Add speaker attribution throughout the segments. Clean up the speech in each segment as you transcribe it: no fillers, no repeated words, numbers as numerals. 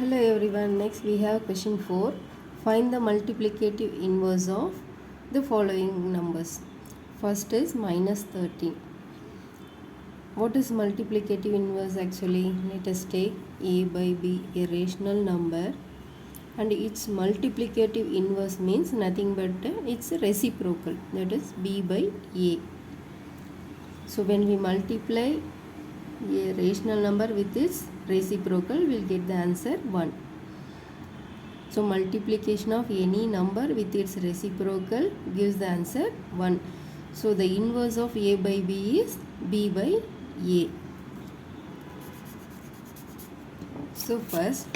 Speaker 1: Hello everyone, next we have question 4. Find the multiplicative inverse of the following numbers. First is minus 13. What is multiplicative inverse actually? Let us take a by b, a rational number, and its multiplicative inverse means nothing but its reciprocal, that is b by a. So when we multiply a rational number with its reciprocal, we will get the answer 1. So multiplication of any number with its reciprocal gives the answer 1. So the inverse of a by b is b by a. So first,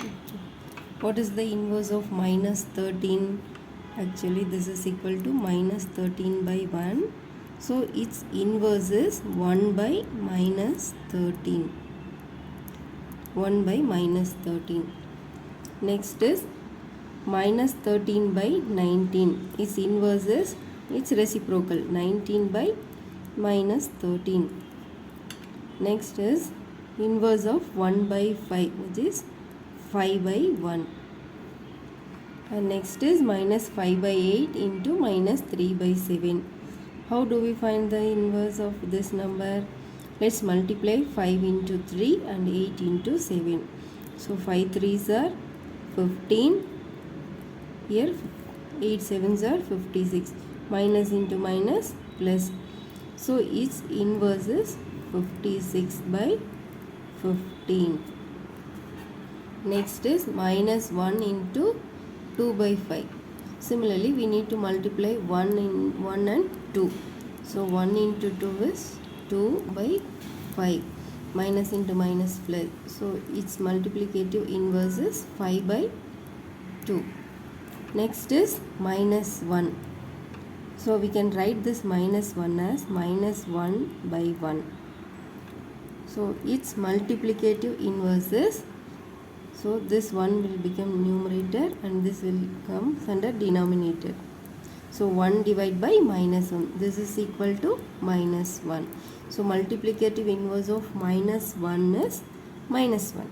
Speaker 1: what is the inverse of minus 13? Actually this is equal to minus 13 by 1. So its inverse is 1 by minus 13. 1 by minus 13. Next is minus 13 by 19. Its inverse is its reciprocal, 19 by minus 13. Next is inverse of 1 by 5, which is 5 by 1. And next is minus 5 by 8 into minus 3 by 7. How do we find the inverse of this number? Let's multiply 5 into 3 and 8 into 7. So 5 3s are 15. Here 8 7s are 56. Minus into minus plus. So its inverse is 56 by 15. Next is minus 1 into 2 by 5. Similarly, we need to multiply 1 and 2. So 1 into 2 is 2 by 5. Minus into minus plus. So its multiplicative inverse is 5 by 2. Next is minus 1. So we can write this minus 1 as minus 1 by 1. So its multiplicative inverse is, so this 1 will become numerator and this will come under denominator. So 1 divided by minus 1. This is equal to minus 1. So multiplicative inverse of minus 1 is minus 1.